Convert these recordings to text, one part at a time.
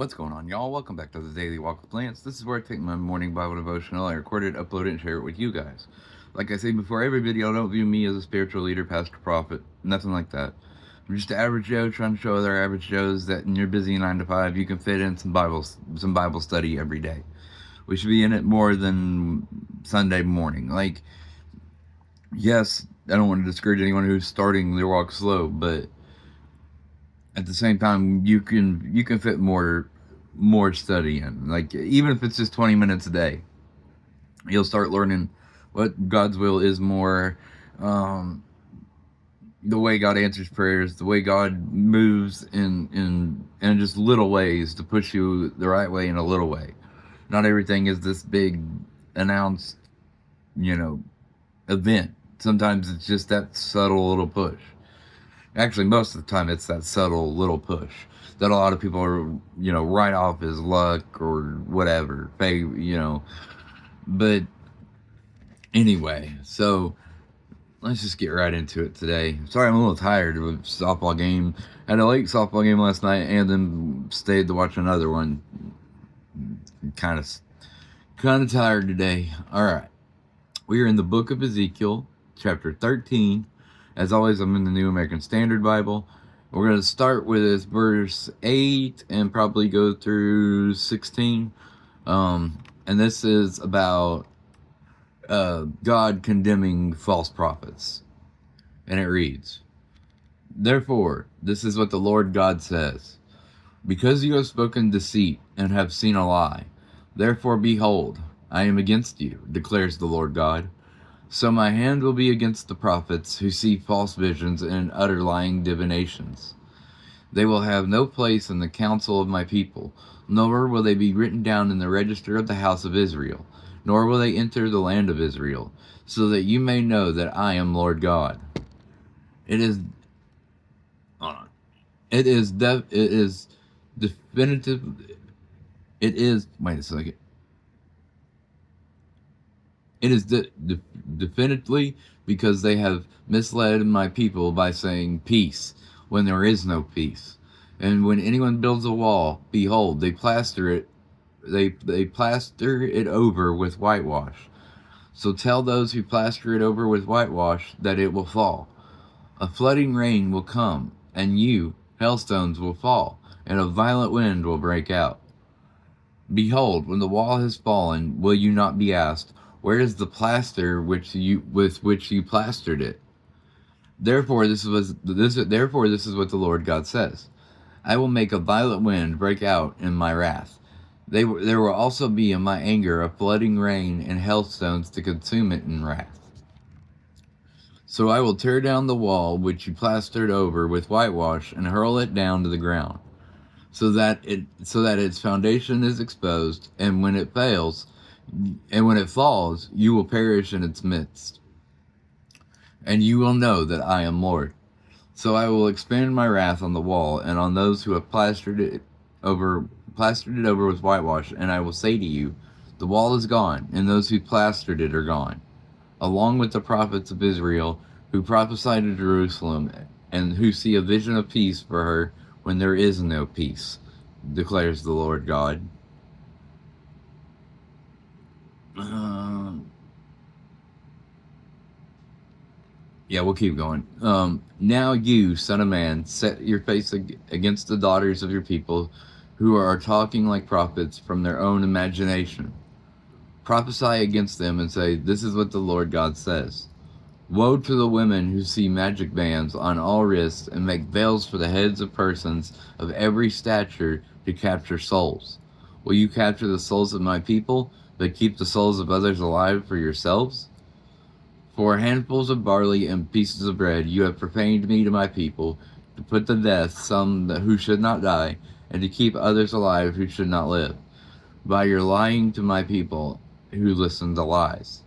What's going on, y'all? Welcome back to the Daily Walk with Lance. This is where I take my morning Bible devotional. I record it, upload it, and share it with you guys. Like I say before every video, don't view me as a spiritual leader, pastor, prophet, nothing like that. I'm just an average Joe trying to show other average Joes that in your busy 9 to 5, you can fit in some Bible study every day. We should be in it more than Sunday morning. Yes, I don't want to discourage anyone who's starting their walk slow, but at the same time, you can fit more study in. Like, even if it's just 20 minutes a day, you'll start learning what God's will is more. The way God answers prayers, the way God moves in just little ways to push you the right way in a little way. Not everything is this big announced, event. Sometimes it's just that subtle little push. Actually, most of the time, it's that subtle little push that a lot of people are, write off as luck or whatever. But anyway, so let's just get right into it today. Sorry, I'm a little tired of a softball game. Had a late softball game last night and then stayed to watch another one. Kind of tired today. All right. We are in the book of Ezekiel, chapter 13. As always, I'm in the New American Standard Bible. We're going to start with verse 8 and probably go through 16. And this is about God condemning false prophets. And it reads, "Therefore, this is what the Lord God says. Because you have spoken deceit and have seen a lie, therefore behold, I am against you, declares the Lord God. So my hand will be against the prophets who see false visions and utter lying divinations. They will have no place in the council of my people, nor will they be written down in the register of the house of Israel, nor will they enter the land of Israel, so that you may know that I am Lord God. It is definitive. Wait a second. It is definitely because they have misled my people by saying peace when there is no peace. And when anyone builds a wall, behold, they plaster it over with whitewash. So tell those who plaster it over with whitewash that it will fall. A flooding rain will come, and hailstones will fall, and a violent wind will break out. Behold, when the wall has fallen, will you not be asked, where is the plaster with which you plastered it? Therefore, this is what the Lord God says. I will make a violent wind break out in my wrath. There will also be in my anger a flooding rain and hailstones to consume it in wrath. So I will tear down the wall which you plastered over with whitewash and hurl it down to the ground, so that its foundation is exposed, and when it falls, you will perish in its midst. And you will know that I am Lord. So I will expand my wrath on the wall and on those who have plastered it over with whitewash, and I will say to you, the wall is gone, and those who plastered it are gone, along with the prophets of Israel who prophesy to Jerusalem and who see a vision of peace for her when there is no peace, declares the Lord God." We'll keep going. Now you, son of man, set your face against the daughters of your people who are talking like prophets from their own imagination. Prophesy against them and say, this is what the Lord God says. Woe to the women who see magic bands on all wrists and make veils for the heads of persons of every stature to capture souls. Will you capture the souls of my people, but keep the souls of others alive for yourselves? For handfuls of barley and pieces of bread you have profaned me to my people, to put to death some who should not die, and to keep others alive who should not live, by your lying to my people who listen to lies.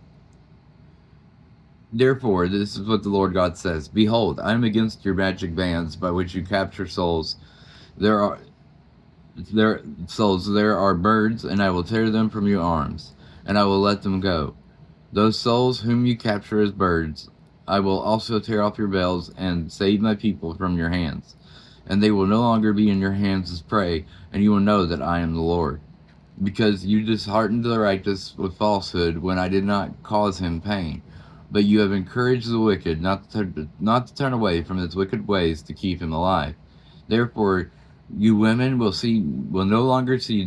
Therefore, this is what the Lord God says. Behold, I am against your magic bands by which you capture souls. There are birds, and I will tear them from your arms, and I will let them go. Those souls whom you capture as birds, I will also tear off your veils and save my people from your hands. and they will no longer be in your hands as prey, and you will know that I am the Lord. Because you disheartened the righteous with falsehood when I did not cause him pain. But you have encouraged the wicked not to turn away from his wicked ways to keep him alive. Therefore, you women will no longer see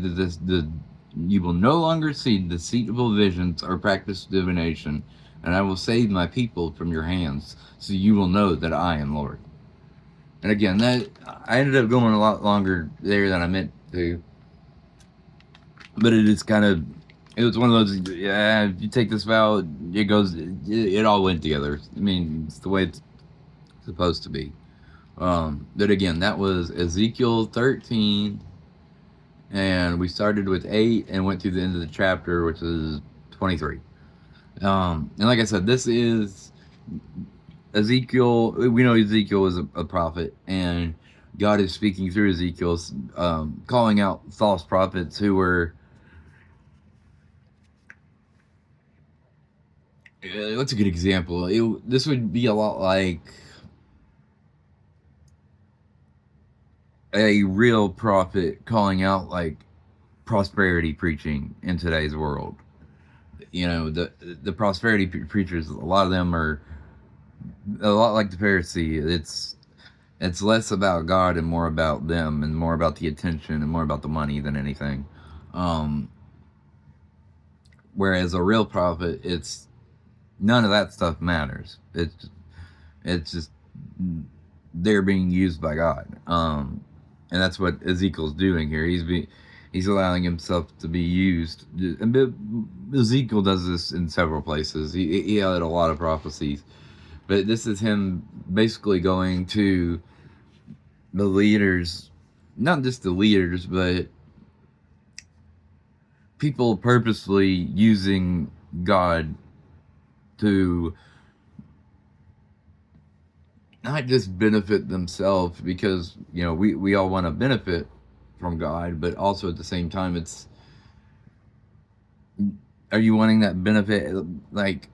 you will no longer see deceitful visions or practice divination, and I will save my people from your hands, so you will know that I am Lord. And again, that I ended up going a lot longer there than I meant to, but it is kind of, it was one of those, yeah, if you take this vow, it all went together. I mean, it's the way it's supposed to be. But again, that was Ezekiel 13, and we started with 8 and went through the end of the chapter, which is 23. And like I said, this is Ezekiel. We know Ezekiel is a prophet, and God is speaking through Ezekiel, calling out false prophets who were, what's a good example? This would be a lot like a real prophet calling out like prosperity preaching in today's world. You know, the prosperity preachers, a lot of them are a lot like the Pharisee. It's less about God and more about them, and more about the attention and more about the money than anything. Whereas a real prophet, it's none of that stuff matters. It's just they're being used by God, and that's what Ezekiel's doing here. He's allowing himself to be used. Ezekiel does this in several places. He had a lot of prophecies, but this is him basically going to the leaders, not just the leaders, but people purposely using God to not just benefit themselves, because, you know, we all want to benefit from God, but also at the same time, are you wanting that benefit? Like,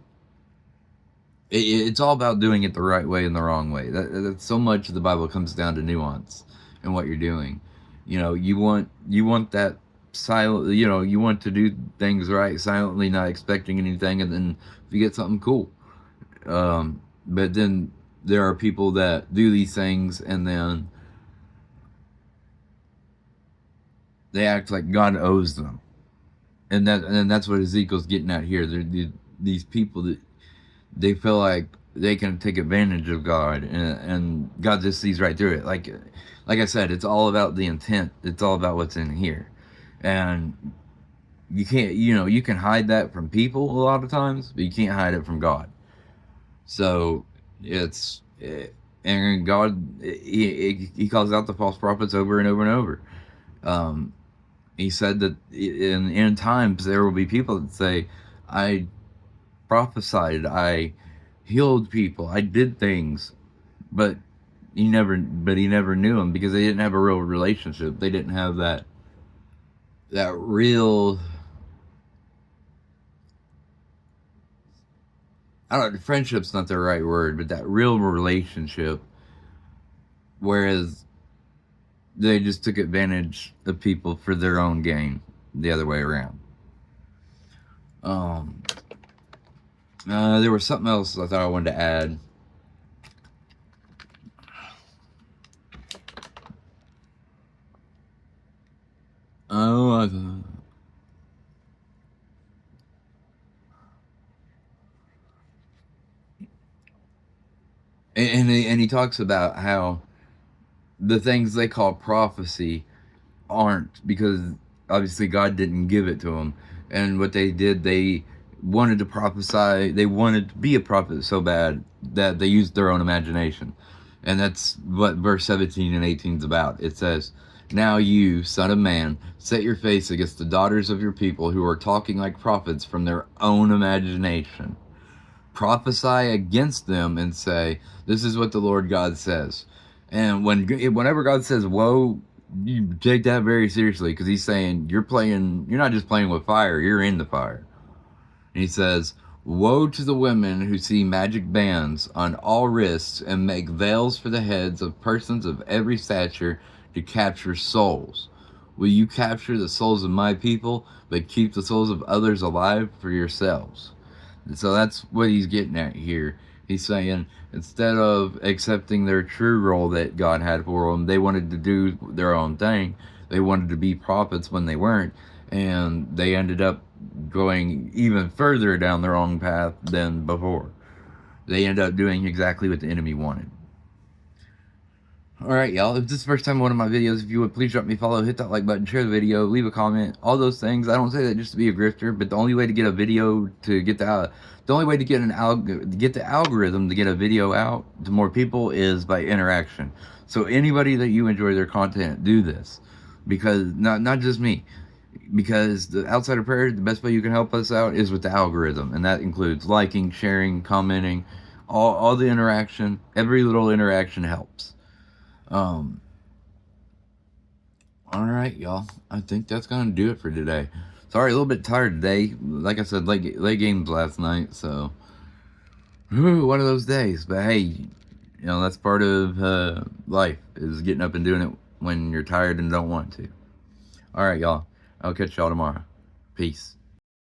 it's all about doing it the right way and the wrong way. That's so much of the Bible comes down to nuance and what you're doing. You know, you want that silent. You know, you want to do things right, silently, not expecting anything, and then you get something cool. But then there are people that do these things and then they act like God owes them, and that's what Ezekiel's getting at here. These people that they feel like they can take advantage of God, and God just sees right through it. Like I said, it's all about the intent. It's all about what's in here, and you can't, you can hide that from people a lot of times, but you can't hide it from God. So and God, he calls out the false prophets over and over and over. He said that in end times there will be people that say, I prophesied, I healed people, I did things, but he never knew them, because they didn't have a real relationship. They didn't have that real, I don't know, friendship's not the right word, but that real relationship. Whereas they just took advantage of people for their own gain, the other way around. There was something else I thought I wanted to add. And he talks about how the things they call prophecy aren't, because obviously God didn't give it to them. And what they did, they wanted to prophesy, they wanted to be a prophet so bad that they used their own imagination. And that's what verse 17 and 18 is about. It says, now you, son of man, set your face against the daughters of your people who are talking like prophets from their own imagination. Prophesy against them and say, this is what the Lord God says. And whenever God says, woe, you take that very seriously, because he's saying, you're not just playing with fire, you're in the fire. And he says, Woe to the women who see magic bands on all wrists and make veils for the heads of persons of every stature to capture souls. Will you capture the souls of my people, but keep the souls of others alive for yourselves? So that's what he's getting at here. He's saying instead of accepting their true role that God had for them, they wanted to do their own thing. They wanted to be prophets when they weren't, and they ended up going even further down the wrong path than before. They ended up doing exactly what the enemy wanted. Alright, y'all, if this is the first time in one of my videos, if you would please drop me a follow, hit that like button, share the video, leave a comment, all those things. I don't say that just to be a grifter, but the only way to get a video to get the only way to get the algorithm to get a video out to more people is by interaction. So anybody that you enjoy their content, do this. Because not just me. Because the outside of prayer, the best way you can help us out is with the algorithm, and that includes liking, sharing, commenting, all the interaction. Every little interaction helps. Alright, y'all. I think that's gonna do it for today. Sorry, a little bit tired today. Like I said, late games last night, so one of those days. But hey, that's part of life, is getting up and doing it when you're tired and don't want to. Alright, y'all. I'll catch y'all tomorrow. Peace.